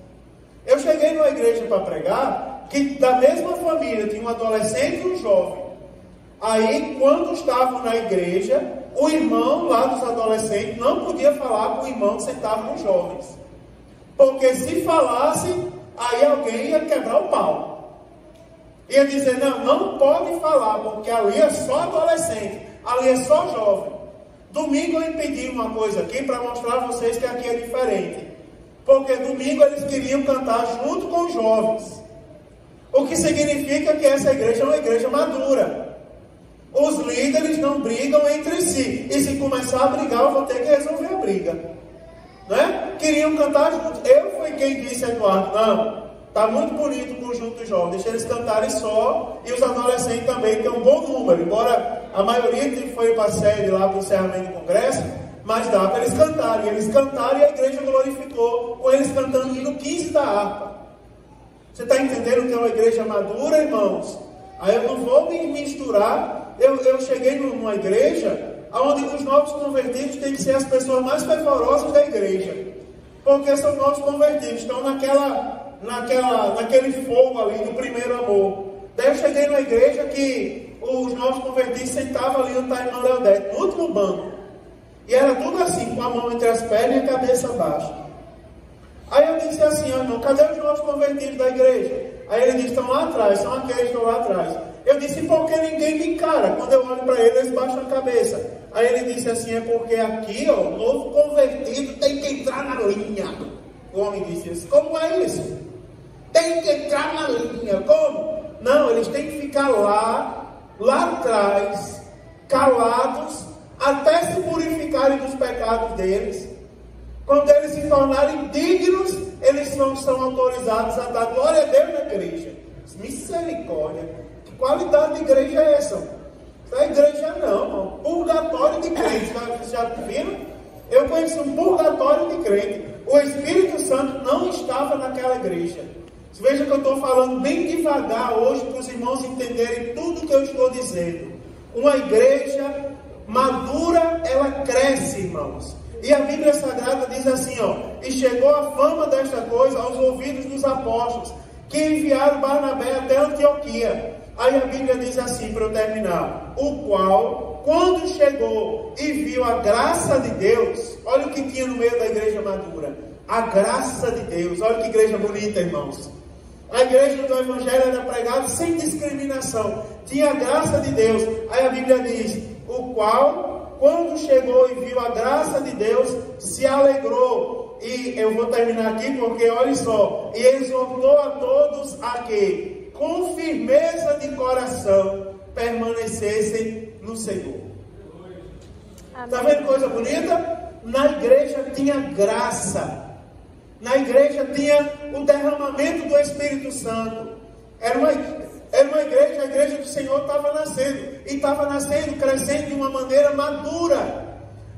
Eu cheguei numa igreja para pregar, que da mesma família tinha um adolescente e um jovem. Aí, quando estavam na igreja, o irmão lá dos adolescentes não podia falar com o irmão que sentava com os jovens. Porque se falasse, aí alguém ia quebrar o pau. Ia dizer, não pode falar, porque ali é só adolescente, ali é só jovem. Domingo eu impedi uma coisa aqui para mostrar a vocês que aqui é diferente. Porque domingo eles queriam cantar junto com os jovens. O que significa que essa igreja é uma igreja madura. Os líderes não brigam entre si. E se começar a brigar, eu vou ter que resolver a briga. Né? Queriam cantar junto. Eu fui quem disse, Eduardo, não, está muito bonito o conjunto dos jovens, deixa eles cantarem só, e os adolescentes também tem um bom número, embora a maioria foi para a sede lá para o encerramento do congresso, mas dá para eles cantarem. Eles cantaram e a igreja glorificou, com eles cantando o hino 15 da harpa. Você está entendendo que é uma igreja madura, irmãos? Aí eu não vou me misturar. Eu cheguei numa igreja onde os novos convertidos têm que ser as pessoas mais fervorosas da igreja, porque são novos convertidos, estão naquele fogo ali do primeiro amor. Daí eu cheguei na igreja que os novos convertidos sentavam ali onde está a irmã Leodete, no último banco, e era tudo assim, com a mão entre as pernas e a cabeça baixa. Aí eu disse assim, irmão, cadê os novos convertidos da igreja? Aí ele disse, estão lá atrás, são aqueles que estão lá atrás. Eu disse, por que ninguém me encara? Quando eu olho para ele, eles baixam a cabeça. Aí ele disse assim, é porque aqui, ó, o novo convertido tem que entrar na linha. O homem disse isso, como é isso? Tem que entrar na linha, como? Não, eles têm que ficar lá atrás, calados, até se purificarem dos pecados deles. Quando eles se tornarem dignos, eles são autorizados a dar glória a Deus na igreja. Misericórdia. Que qualidade de igreja é essa? Não é igreja não, irmão. Purgatório de crente. Vocês já viram? Eu conheci um purgatório de crente. O Espírito Santo não estava naquela igreja. Veja que eu estou falando bem devagar hoje para os irmãos entenderem tudo que eu estou dizendo. Uma igreja madura, ela cresce, irmãos. E a Bíblia Sagrada diz assim, ó, e chegou a fama desta coisa aos ouvidos dos apóstolos, que enviaram Barnabé até Antioquia. Aí a Bíblia diz assim, para eu terminar, o qual, quando chegou e viu a graça de Deus, olha o que tinha no meio da igreja madura, a graça de Deus. Olha que igreja bonita, irmãos. A igreja do Evangelho era pregada sem discriminação, tinha a graça de Deus. Aí a Bíblia diz, o qual, quando chegou e viu a graça de Deus, se alegrou. E eu vou terminar aqui porque, olha só, e exortou a todos a que, com firmeza de coração, permanecessem no Senhor. Está vendo coisa bonita? Na igreja tinha graça. Na igreja tinha o derramamento do Espírito Santo. Era uma igreja, a igreja do Senhor estava nascendo. E estava nascendo, crescendo de uma maneira madura.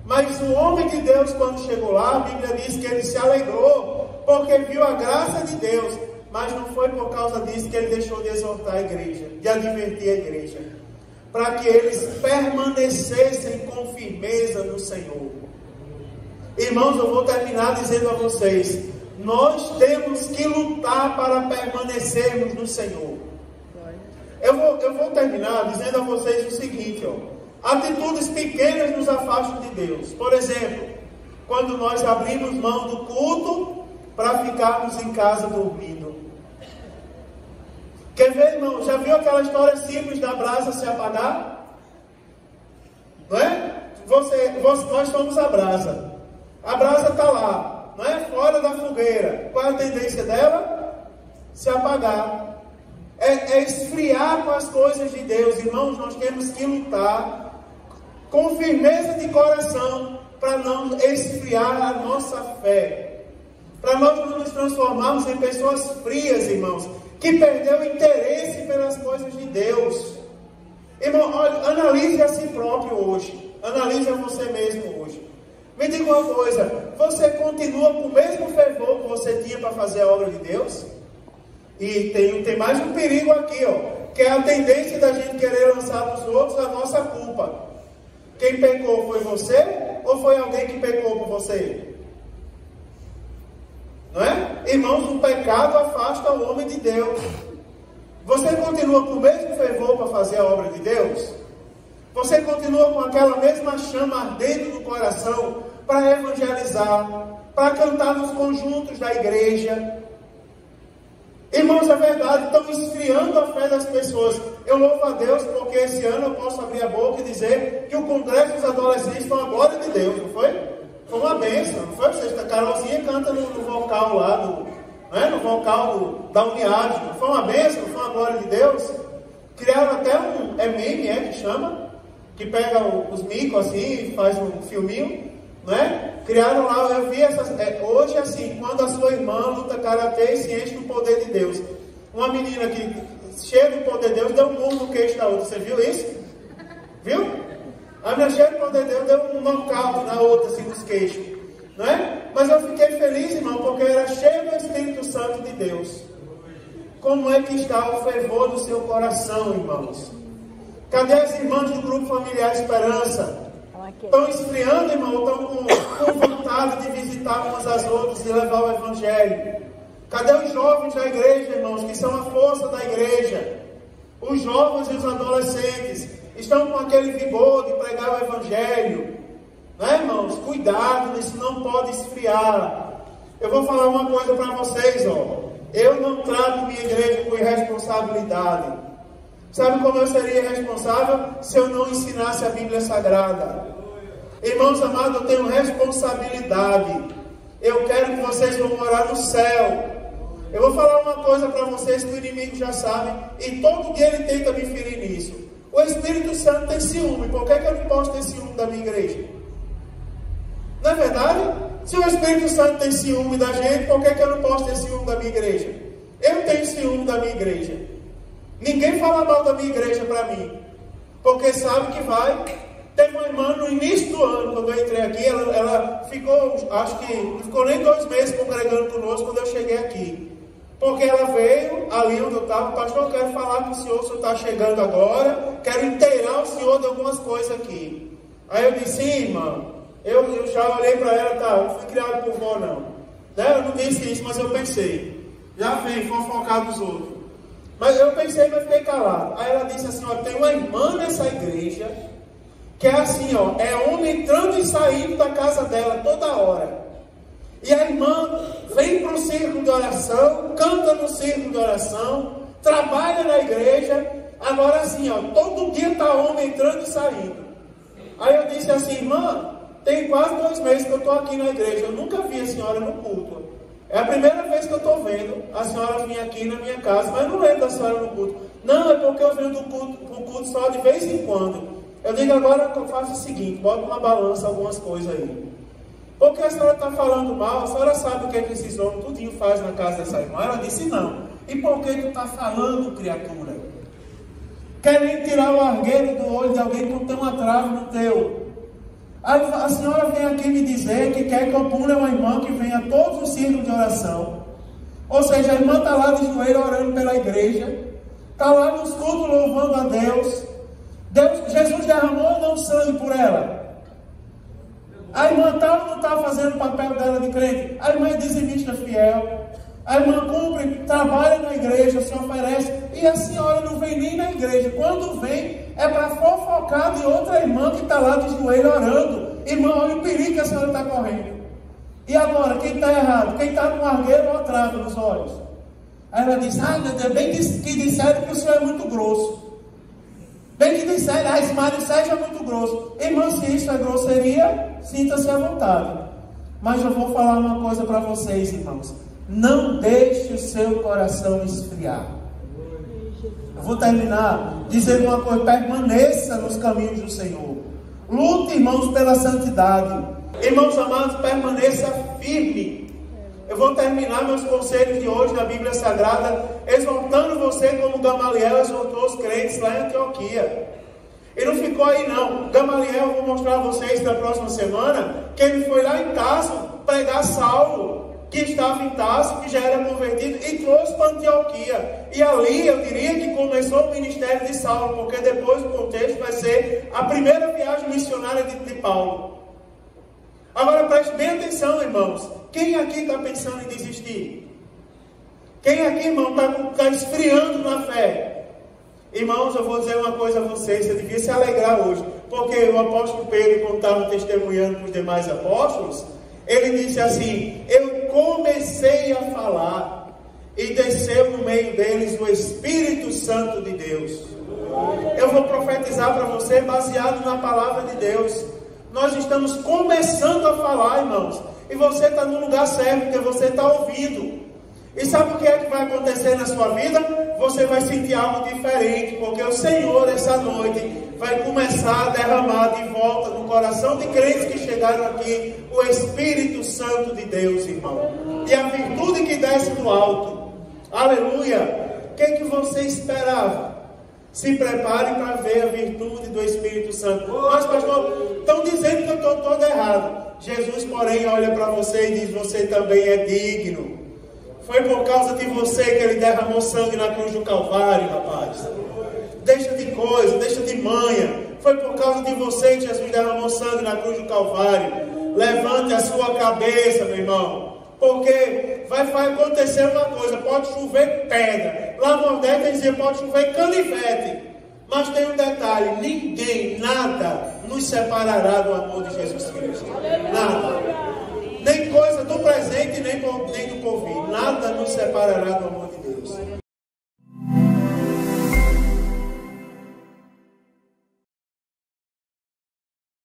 Mas o homem de Deus, quando chegou lá, a Bíblia diz que ele se alegrou, porque viu a graça de Deus. Mas não foi por causa disso que ele deixou de exortar a igreja, de advertir a igreja. Para que eles permanecessem com firmeza no Senhor. Irmãos, eu vou terminar dizendo a vocês, nós temos que lutar para permanecermos no Senhor. Eu vou terminar dizendo a vocês o seguinte, ó, atitudes pequenas nos afastam de Deus. Por exemplo, quando nós abrimos mão do culto para ficarmos em casa dormindo. Quer ver, irmão? Já viu aquela história simples da brasa se apagar? Não é? Nós somos a brasa. A brasa está lá, não é? Fora da fogueira. Qual é a tendência dela? Se apagar. é esfriar com as coisas de Deus. Irmãos, nós temos que lutar com firmeza de coração para não esfriar a nossa fé, para nós não nos transformarmos em pessoas frias, irmãos, que perdeu o interesse pelas coisas de Deus. Irmão, olha, analise a si próprio hoje, analise a você mesmo hoje. Me diga uma coisa, você continua com o mesmo fervor que você tinha para fazer a obra de Deus? E tem mais um perigo aqui, que é a tendência da gente querer lançar nos outros a nossa culpa. Quem pecou foi você ou foi alguém que pecou por você? Não é? Irmãos, o pecado afasta o homem de Deus. Você continua com o mesmo fervor para fazer a obra de Deus? Você continua com aquela mesma chama ardendo no coração para evangelizar, para cantar nos conjuntos da igreja? Irmãos, é verdade, estão esfriando a fé das pessoas. Eu louvo a Deus porque esse ano eu posso abrir a boca e dizer que o Congresso dos Adolescentes foi uma glória de Deus, não foi? Foi uma bênção, não foi? A Carolzinha canta no vocal lá, no vocal da Uniad. Não foi uma bênção, não foi uma glória de Deus? Criaram até meme, que chama, que pega os micos assim e faz um filminho, né? Criaram lá, eu vi hoje assim, quando a sua irmã luta karatê e se enche do poder de Deus. Uma menina que cheia do poder de Deus deu um murro no queixo da outra, você viu isso? Viu? A minha cheia do poder de Deus deu um nocaute na outra, assim, nos queixos, não é? Mas eu fiquei feliz, irmão, porque eu era cheio do Espírito Santo de Deus. Como é que está o fervor do seu coração, irmãos? Cadê as irmãs do grupo familiar Esperança? Estão esfriando, irmão, estão com vontade de visitar umas às outras e levar o Evangelho? Cadê os jovens da igreja, irmãos, que são a força da igreja? Os jovens e os adolescentes estão com aquele vigor de pregar o Evangelho, né, irmãos? Cuidado, isso não pode esfriar. Eu vou falar uma coisa para vocês, eu não trato minha igreja com irresponsabilidade. Sabe como eu seria responsável se eu não ensinasse a Bíblia Sagrada? Irmãos amados, eu tenho responsabilidade. Eu quero que vocês vão morar no céu. Eu vou falar uma coisa para vocês que o inimigo já sabe, e todo dia ele tenta me ferir nisso. O Espírito Santo tem ciúme. Por que eu não posso ter ciúme da minha igreja? Não é verdade? Se o Espírito Santo tem ciúme da gente, por que eu não posso ter ciúme da minha igreja? Eu tenho ciúme da minha igreja. Ninguém fala mal da minha igreja para mim, porque sabe que vai. Teve uma irmã no início do ano, quando eu entrei aqui, ela ficou, acho que não ficou nem 2 meses congregando conosco quando eu cheguei aqui. Porque ela veio ali onde eu estava, pastor, eu quero falar com o senhor está chegando agora, quero inteirar o senhor de algumas coisas aqui. Aí eu disse, sim, irmã, eu já olhei para ela, eu não fui criado por vó não. Eu não disse isso, mas eu pensei. Já vem fofocar dos outros. Mas eu pensei, mas fiquei calado. Aí ela disse assim, tem uma irmã nessa igreja, que é assim, é homem entrando e saindo da casa dela toda hora. E a irmã vem para o círculo de oração, canta no círculo de oração, trabalha na igreja. Agora assim, todo dia está homem entrando e saindo. Aí eu disse assim, irmã, tem quase 2 meses que eu estou aqui na igreja, eu nunca vi a senhora no culto. É a primeira vez que eu estou vendo a senhora vir aqui na minha casa, mas eu não lembro da senhora no culto. Não, é porque eu venho do culto só de vez em quando. Eu digo agora que eu faço o seguinte, bota uma balança algumas coisas aí. Porque a senhora está falando mal, a senhora sabe o que esses homens tudinho faz na casa dessa irmã? Ela disse não. E por que tu está falando, criatura? Querendo tirar o argueiro do olho de alguém que tem uma trave no teu. Aí a senhora vem aqui me dizer que quer que eu pule uma irmã que venha a todos os círculos de oração. Ou seja, a irmã está lá de joelho orando pela igreja, está lá nos cultos louvando a Deus. Jesus derramou ou não sangue por ela? A irmã está ou não está fazendo o papel dela de crente? A irmã é dizimista fiel. A irmã cumpre, trabalha na igreja, se oferece. E a senhora não vem nem na igreja. Quando vem, é para fofocar de outra irmã que está lá de joelho orando. Irmã, olha o perigo que a senhora está correndo. E agora, quem está errado? Quem está com argueiro ou a trava nos olhos? Aí ela diz, meu Deus, bem que disseram que o senhor é muito grosso. Bem que disseram, esse Mário Sérgio é muito grosso. Irmã, se isso é grosseria, sinta-se à vontade. Mas eu vou falar uma coisa para vocês, irmãos. Não deixe o seu coração esfriar. Eu vou terminar dizendo uma coisa: permaneça nos caminhos do Senhor. Lute, irmãos, pela santidade. Irmãos amados, permaneça firme. Eu vou terminar meus conselhos de hoje na Bíblia Sagrada exortando você como Gamaliel exortou os crentes lá em Antioquia. E não ficou aí não. Gamaliel, eu vou mostrar a vocês na próxima semana que ele foi lá em Tarso pregar Saulo, que estava em Tarso, que já era convertido, e trouxe para Antioquia. E ali eu diria que começou o ministério de Saulo, porque depois o contexto vai ser a primeira viagem missionária de Paulo. Agora preste bem atenção, irmãos. Quem aqui está pensando em desistir? Quem aqui, irmão, está esfriando na fé? Irmãos, eu vou dizer uma coisa a vocês: você devia se alegrar hoje, porque o apóstolo Pedro, quando estava testemunhando para os demais apóstolos, ele disse assim: eu comecei a falar e desceu no meio deles o Espírito Santo de Deus. Eu vou profetizar para você baseado na palavra de Deus. Nós estamos começando a falar, irmãos, e você está no lugar certo, porque você está ouvindo. E sabe o que é que vai acontecer na sua vida? Você vai sentir algo diferente, porque o Senhor, essa noite, vai começar a derramar de volta no coração de crentes que chegaram aqui o Espírito Santo de Deus, irmão. E a virtude que desce do alto. Aleluia! O que você esperava? Se prepare para ver a virtude do Espírito Santo. Mas, pastor, estão dizendo que eu estou todo errado. Jesus, porém, olha para você e diz: você também é digno. Foi por causa de você que ele derramou sangue na cruz do Calvário, rapaz. Deixa de coisa, deixa de manha. Foi por causa de você que Jesus derramou sangue na cruz do Calvário. Levante a sua cabeça, meu irmão. Porque vai acontecer uma coisa: pode chover pedra. Lá no Nordeste dizia pode chover canivete. Mas tem um detalhe: ninguém, nada nos separará do amor de Jesus Cristo. Nada. Nem coisa do presente, nem do porvir. Nada nos separará do amor de